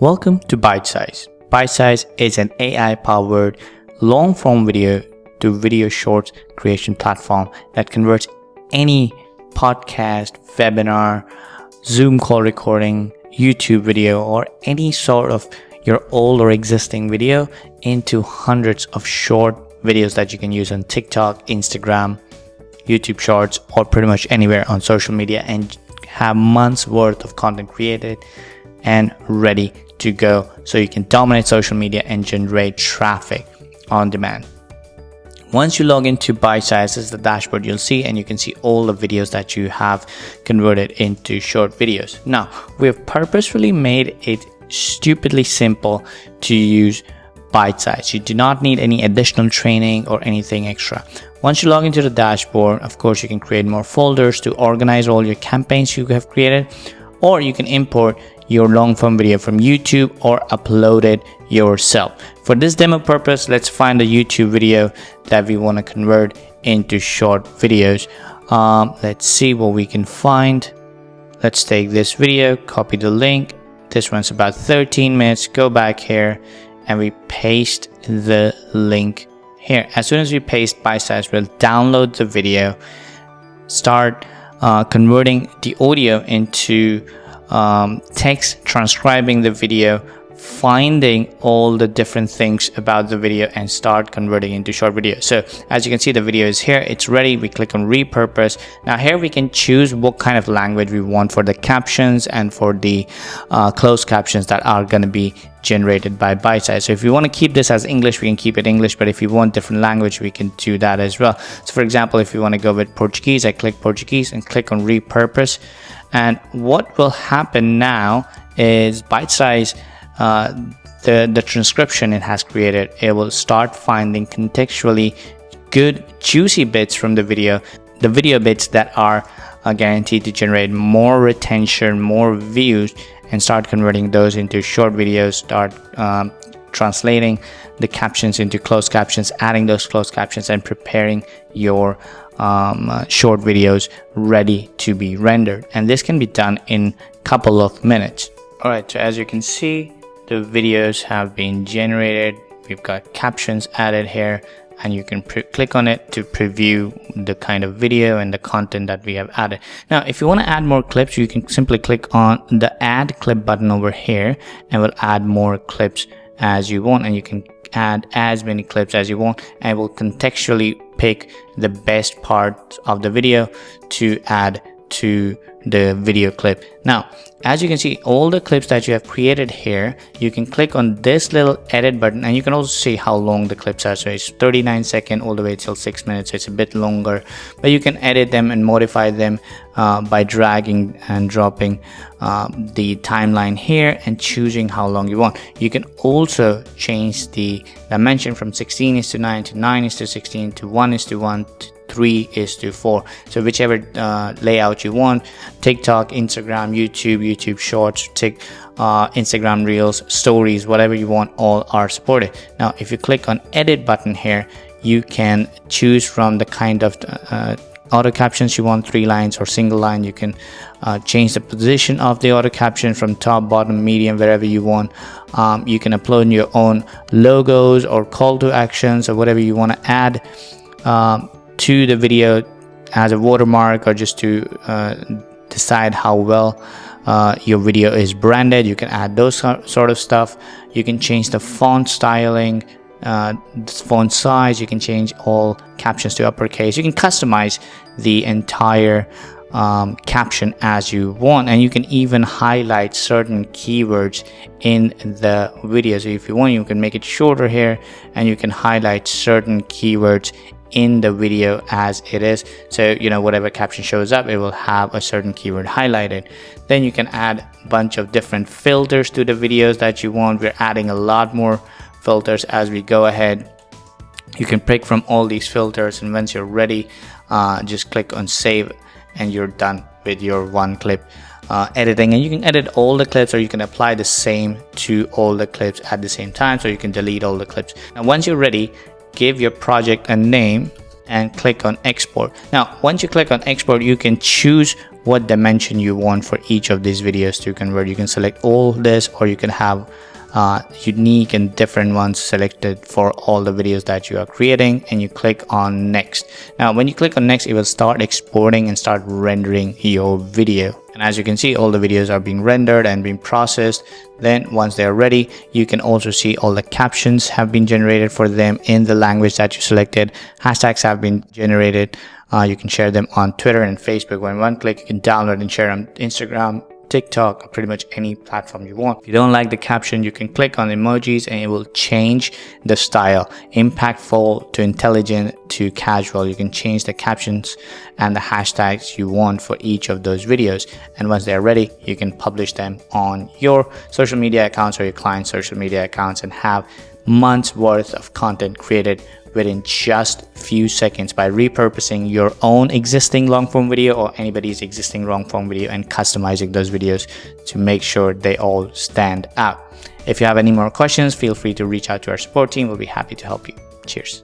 Welcome to BiteSyzed. BiteSyzed is an AI-powered long-form video to video shorts creation platform that converts any podcast, webinar, Zoom call recording, YouTube video, or any sort of your old or existing video into hundreds of short videos that you can use on TikTok, Instagram, YouTube Shorts, or pretty much anywhere on social media, and have months worth of content created and ready to go so you can dominate social media and generate traffic on demand. Once you log into BiteSyzed, this is the dashboard you'll see, and you can see all the videos that you have converted into short videos. Now, we have purposefully made it stupidly simple to use BiteSyzed. You do not need any additional training or anything extra. Once you log into the dashboard, of course, you can create more folders to organize all your campaigns you have created, or you can import your long form video from YouTube or upload it yourself. For this demo purpose, let's find a YouTube video that we want to convert into short videos. Let's see what we can find. Let's take this video, copy the link. This one's about 13 minutes. Go back here and we paste the link here. As soon as we paste, BiteSyzed will download the video, start converting the audio into text, transcribing the video, finding all the different things about the video, and start converting into short video. So as you can see, the video is here, it's ready. We click on repurpose. Now here we can choose what kind of language we want for the captions and for the closed captions that are going to be generated by BiteSyzed. So if you want to keep this as English, we can keep it English, but if you want different language, we can do that as well. So for example, if you want to go with Portuguese, I click Portuguese and click on repurpose. And what will happen now is BiteSyzed, the transcription it has created, it will start finding contextually good juicy bits from the video bits that are guaranteed to generate more retention, more views, and start converting those into short videos, start translating the captions into closed captions, adding those closed captions, and preparing your short videos ready to be rendered. And this can be done in a couple of minutes. All right, so as you can see, the videos have been generated. We've got captions added here, and you can click on it to preview the kind of video and the content that we have added. Now, if you want to add more clips, you can simply click on the add clip button over here, and we'll add more clips as you want, and you can add as many clips as you want, and will contextually pick the best part of the video to add to the video clip. Now, as you can see, all the clips that you have created here, you can click on this little edit button, and you can also see how long the clips are. So it's 39 seconds all the way till 6 minutes. It's a bit longer, but you can edit them and modify them by dragging and dropping the timeline here and choosing how long you want. You can also change the dimension from 16:9 to 9:16 to 1:1 to 3:4. So whichever layout you want. TikTok, Instagram, YouTube Shorts, Instagram Reels, Stories, whatever you want, all are supported. Now, if you click on edit button here, you can choose from the kind of auto captions you want, 3 lines or single line. You can change the position of the auto caption from top, bottom, medium, wherever you want. You can upload your own logos or call to actions or whatever you want to add to the video as a watermark, or just to decide how well your video is branded. You can add those sort of stuff. You can change the font styling, font size. You can change all captions to uppercase. You can customize the entire caption as you want, and you can even highlight certain keywords in the video. So if you want, you can make it shorter here, and you can highlight certain keywords in the video as it is. So whatever caption shows up, it will have a certain keyword highlighted. Then you can add a bunch of different filters to the videos that you want. We're adding a lot more filters as we go ahead. You can pick from all these filters, and once you're ready, just click on save, and you're done with your one clip editing. And you can edit all the clips, or you can apply the same to all the clips at the same time, so you can delete all the clips. Now, once you're ready, give your project a name and click on export. Now, once you click on export, you can choose what dimension you want for each of these videos to convert. You can select all this, or you can have unique and different ones selected for all the videos that you are creating, and you click on next. Now when you click on next, it will start exporting and start rendering your video. And as you can see, all the videos are being rendered and being processed. Then once they're ready, you can also see all the captions have been generated for them in the language that you selected. Hashtags have been generated. You can share them on Twitter and Facebook. When one click, you can download and share on Instagram, TikTok, or pretty much any platform you want. If you don't like the caption, you can click on emojis and it will change the style, impactful to intelligent to casual. You can change the captions and the hashtags you want for each of those videos. And once they're ready, you can publish them on your social media accounts or your client's social media accounts and have months worth of content created within just few seconds by repurposing your own existing long form video or anybody's existing long form video and customizing those videos to make sure they all stand out. If you have any more questions, feel free to reach out to our support team. We'll be happy to help you. Cheers.